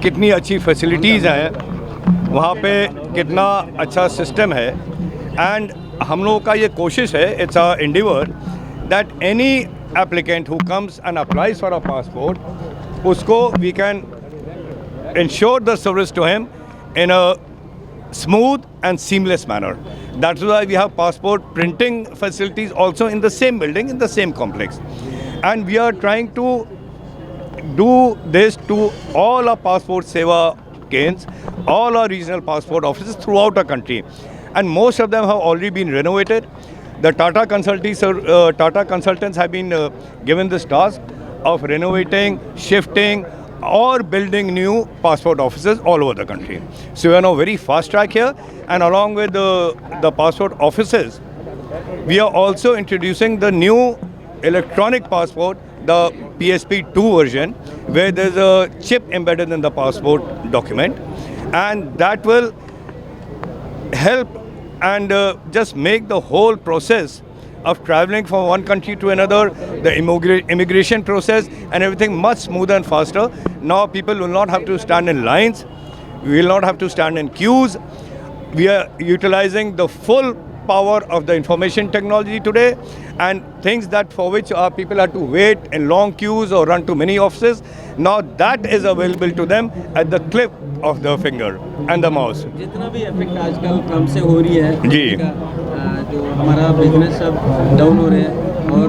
कितनी अच्छी फैसिलिटीज़ हैं, वहाँ पे कितना अच्छा सिस्टम है। एंड हम लोगों का ये कोशिश है, it's a endeavour that any applicant who comes and applies for a passport, उसको we can ensure the service to him in a smooth and seamless manner. That's why we have passport printing facilities also in the same building, in the same complex. And we are trying to do this to all our passport seva canes, all our regional passport offices throughout our country. And most of them have already been renovated. The Tata consultants have been given this task of renovating, shifting, or building new passport offices all over the country. So we are now very fast track here, and along with the passport offices, we are also introducing the new electronic passport, the PSP2 version, where there's a chip embedded in the passport document, and that will help and just make the whole process of traveling from one country to another, the immigration process and everything much smoother and faster. Now people will not have to stand in lines, we will not have to stand in queues. We are utilizing the full power of the information technology today, and things that for which our people had to wait in long queues or run to many offices, now that is available to them at the click of the finger and the mouse. जितना भी effect आजकल Trump से हो रही है जी, जो हमारा business सब डाउन हो रहे हैं और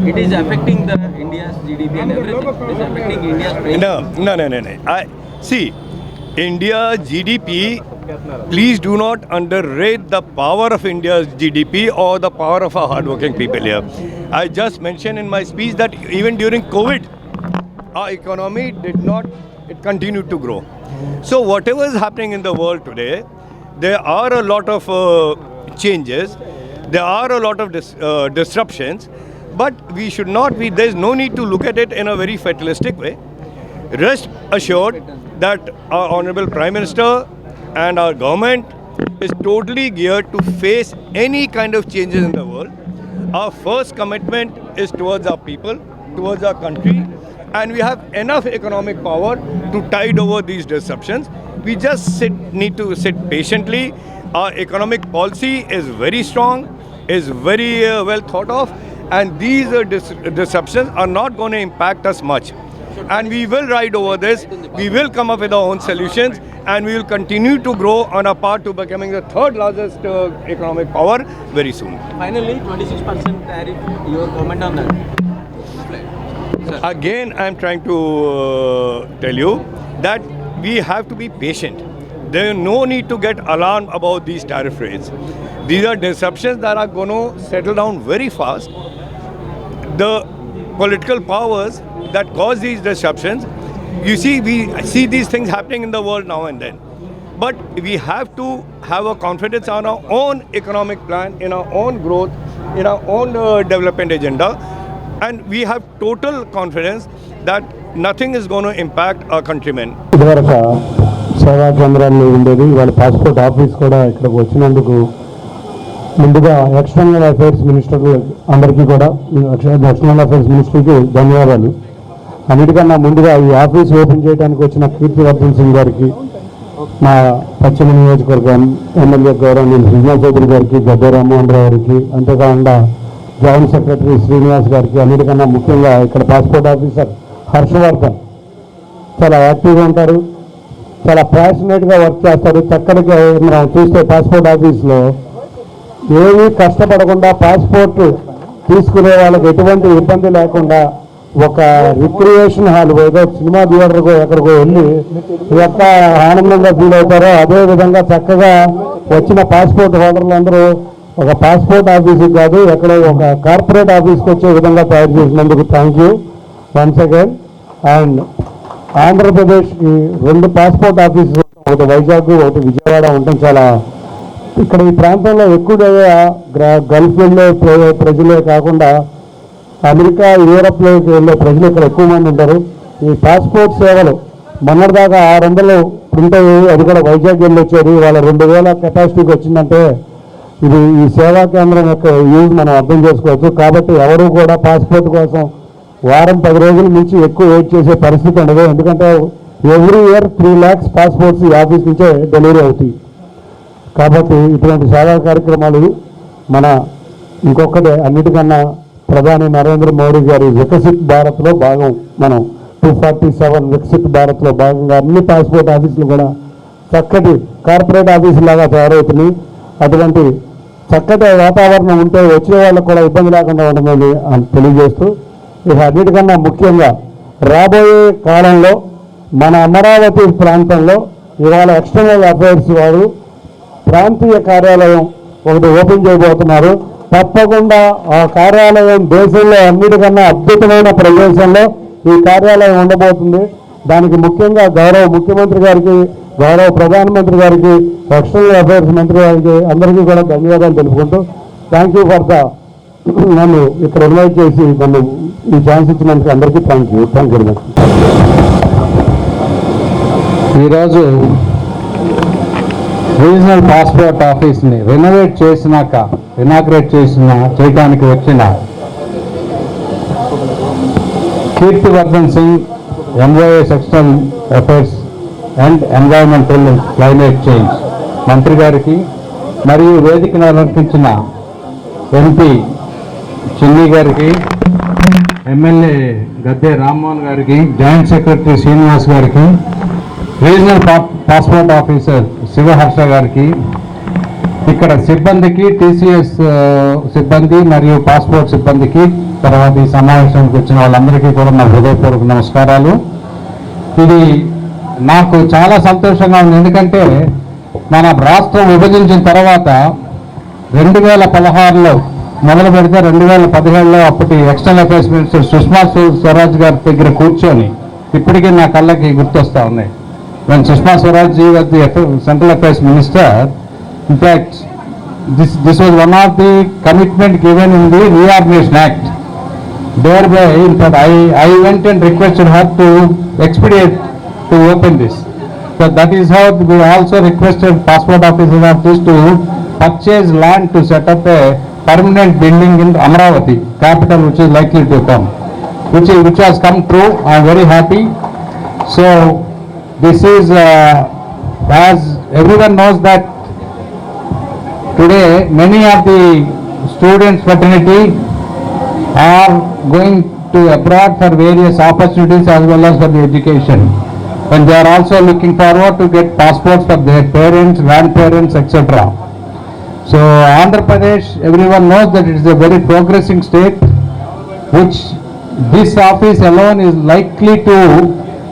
it is affecting the India's GDP and everything. It is affecting India's trade. No. I see, India GDP, please do not underrate the power of India's GDP or the power of our hardworking people here. I just mentioned in my speech that even during COVID, our economy it continued to grow. So whatever is happening in the world today, there are a lot of changes, there are a lot of disruptions, but we should not be, there's no need to look at it in a very fatalistic way. Rest assured that our Honorable Prime Minister and our government is totally geared to face any kind of changes in the world. Our first commitment is towards our people, towards our country, and we have enough economic power to tide over these disruptions. We just need to sit patiently. Our economic policy is very strong, is very well thought of, and these disruptions are not going to impact us much. And we will ride over this, we will come up with our own solutions, and we will continue to grow on our path to becoming the third largest economic power very soon. Finally, 26% tariff, your comment on that? Again, I am trying to tell you that we have to be patient. There is no need to get alarmed about these tariff rates. These are disruptions that are going to settle down very fast. The political powers that cause these disruptions, you see, we see these things happening in the world now and then. But we have to have a confidence on our own economic plan, in our own growth, in our own development agenda. And we have total confidence that nothing is going to impact our countrymen. సేవా కేంద్రాల్లో ఉండేది వాళ్ళ passport office కూడా ఇక్కడికి వచ్చినందుకు ముందుగా external affairs minister అందరికీ కూడా ఎక్స్టర్నల్ అఫైర్స్ మినిస్టర్కి ధన్యవాదాలు. అన్నిటికన్నా ముందుగా ఈ ఆఫీస్ ఓపెన్ చేయడానికి వచ్చిన కీర్తివర్ధన్ సింగ్ గారికి, మా పశ్చిమ నియోజకవర్గం ఎమ్మెల్యే గౌరవనీయులు సుజనా చౌదరి గారికి, గద్దె రామ్మోహన్ రావు గారికి, అంతేకాకుండా జాయింట్ సెక్రటరీ శ్రీనివాస్ గారికి, అన్నిటికన్నా ముఖ్యంగా ఇక్కడ పాస్పోర్ట్ ఆఫీసర్ హర్షవర్ధన్ చాలా యాక్టివ్గా ఉంటారు, చాలా ప్యాషనేట్గా వర్క్ చేస్తారు. చక్కటిగా మనం చూస్తే పాస్పోర్ట్ ఆఫీస్లో ఏమీ కష్టపడకుండా పాస్పోర్ట్ తీసుకునే వాళ్ళకి ఎటువంటి ఇబ్బంది లేకుండా ఒక రిక్రియేషన్ హాల్, ఏదో సినిమా థియేటర్కో ఎక్కడికో వెళ్ళి ఎంత ఆనందంగా ఫీల్ అవుతారో అదేవిధంగా చక్కగా వచ్చిన పాస్పోర్ట్ హోల్డర్లందరూ ఒక పాస్పోర్ట్ ఆఫీస్కి కాదు ఎక్కడో ఒక కార్పొరేట్ ఆఫీస్కి వచ్చే విధంగా తయారు చేసినందుకు thank you once again. And ఆంధ్రప్రదేశ్కి 2 పాస్పోర్ట్ ఆఫీసులు, ఒకటి వైజాగ్, ఒకటి విజయవాడ ఉండటం చాలా ఇక్కడ ఈ ప్రాంతంలో ఎక్కువగా గల్ఫ్ వెళ్ళే ప్రజలే కాకుండా అమెరికా, యూరప్లోకి వెళ్ళే ప్రజలు ఇక్కడ ఎక్కువ మంది ఉంటారు. ఈ పాస్పోర్ట్ సేవలు మొన్నటిదాకా 600 ప్రింట్ అయ్యాయి, అది కూడా వైజాగ్ వెళ్ళి వచ్చారు. వాళ్ళ 2000 కెపాసిటీకి వచ్చిందంటే ఈ సేవా కేంద్రం యొక్క యూజ్ మనం అర్థం చేసుకోవచ్చు. కాబట్టి ఎవరు కూడా పాస్పోర్ట్ కోసం వారం 10 రోజుల నుంచి ఎక్కువ వెయిట్ చేసే పరిస్థితి ఉండదు. ఎందుకంటే ఎవ్రీ ఇయర్ 3 lakhs పాస్పోర్ట్స్ ఈ ఆఫీస్ నుంచే డెలివరీ అవుతాయి. కాబట్టి ఇటువంటి సేవా కార్యక్రమాలు మన ఇంకొకటి అన్నిటికన్నా ప్రధాని నరేంద్ర మోడీ గారి వికసిత్ భారత్లో భాగం. మనం 247 వికసిత్ భారత్లో భాగంగా అన్ని పాస్పోర్ట్ ఆఫీసులు కూడా చక్కటి కార్పొరేట్ ఆఫీసు లాగా తయారవుతున్నాయి. అటువంటి చక్కటి వాతావరణం ఉంటే వచ్చే వాళ్ళకు కూడా ఇబ్బంది లేకుండా ఉంటుందని తెలియజేస్తూ, ఇక అన్నిటికన్నా ముఖ్యంగా రాబోయే కాలంలో మన అమరావతి ప్రాంతంలో ఇవాళ ఎక్స్టర్నల్ అఫైర్స్ వారు ప్రాంతీయ కార్యాలయం ఒకటి ఓపెన్ చేయబోతున్నారు. తప్పకుండా ఆ కార్యాలయం దేశంలో అన్నిటికన్నా అద్భుతమైన ప్రదేశంలో ఈ కార్యాలయం ఉండబోతుంది. దానికి ముఖ్యంగా గౌరవ ముఖ్యమంత్రి గారికి, గౌరవ ప్రధానమంత్రి గారికి, ఎక్స్టర్నల్ అఫైర్స్ మంత్రి గారికి అందరికీ కూడా ధన్యవాదాలు తెలుపుకుంటూ థ్యాంక్ యూ ఫర్ ద నన్ను ఇక్కడ ఇన్వైట్ చేసి నన్ను ఈ ఛాన్స్ ఇచ్చినందుకు అందరికీ థ్యాంక్ యూ వెరీ మచ్. ఈరోజు రీజనల్ పాస్పోర్ట్ ఆఫీస్ని రెనోవేట్ చేసినాక ఇనాగ్రేట్ చేయడానికి వచ్చిన Kirti Vardhan Singh, MOs external affairs and environmental climate change మంత్రి గారికి, మరియు వేదికను అలంకరించిన ఎంపీ చిన్ని గారికి, ఎమ్మెల్యే గద్దె రామ్మోహన్ గారికి, జాయింట్ సెక్రటరీ శ్రీనివాస్ గారికి, రీజనల్ పాస్పోర్ట్ ఆఫీసర్ శివహర్ష గారికి, ఇక్కడ సిబ్బందికి, టీసీఎస్ సిబ్బంది మరియు పాస్పోర్ట్ సిబ్బందికి, తర్వాత ఈ సమావేశానికి వచ్చిన వాళ్ళందరికీ కూడా నా హృదయపూర్వక నమస్కారాలు. ఇది నాకు చాలా సంతోషంగా ఉంది. ఎందుకంటే మన రాష్ట్రం విభజించిన తర్వాత 2016లో మొదలు పెడితే 2017లో అప్పటి external affairs minister Sushma Swaraj గారి దగ్గర కూర్చొని ఇప్పటికీ నా కళ్ళకి గుర్తొస్తా ఉన్నాయి. when Sushma Swaraj ji was the Central Affairs Minister, in fact, this was one of the commitment given in the Reorganization Act. Thereby, in fact, I went and requested her to expedite to open this. So that is how we also requested passport officers of this to purchase land to set up a permanent building in Amravati, capital which is likely to come, which has come true. I am very happy. So this is, as everyone knows that today many of the students fraternity are going to abroad for various opportunities as well as for the education, and they are also looking forward to get passports for their parents, grandparents, etc. So Andhra Pradesh, everyone knows that it is a very progressing state, which this office alone is likely to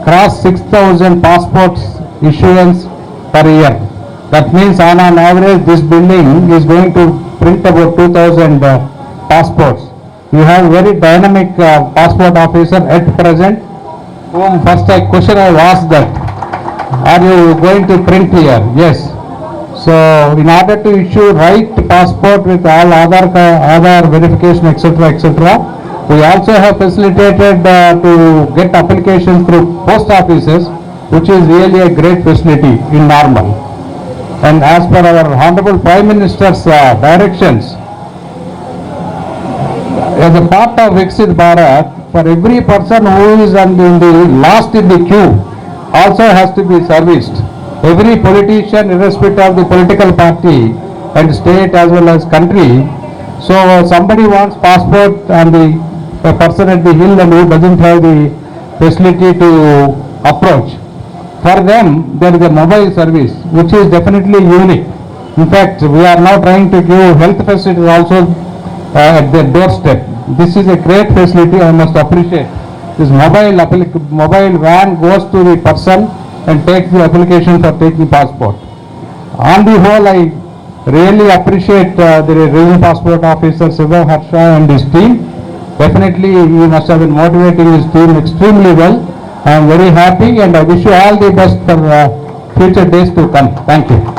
cross 6,000 passports issuance per year. That means on an average this building is going to print about 2,000 passports. You have very dynamic passport officer at present, whom first question I asked that, are you going to print here? Yes. So in order to issue right passport with all Aadhaar verification, etc., we also have facilitated to get applications through post offices, which is really a great facility in normal. And as per our Honorable Prime Minister's directions, as a part of Viksit Bharat, for every person who is last in the queue also has to be serviced. Every politician, irrespective of the political party and state as well as country, so somebody wants passport and a person at the hill and who doesn't have the facility to approach, for them there is a mobile service which is definitely unique. In fact, we are now trying to give health facilities also at their doorstep. This is a great facility, I must appreciate. This mobile van goes to the person and takes the application for taking passport. On the whole, I really appreciate the regional passport officer Siva Harsha and his team. Definitely he must have been motivating his team extremely well. I am very happy and I wish you all the best for future days to come. Thank you.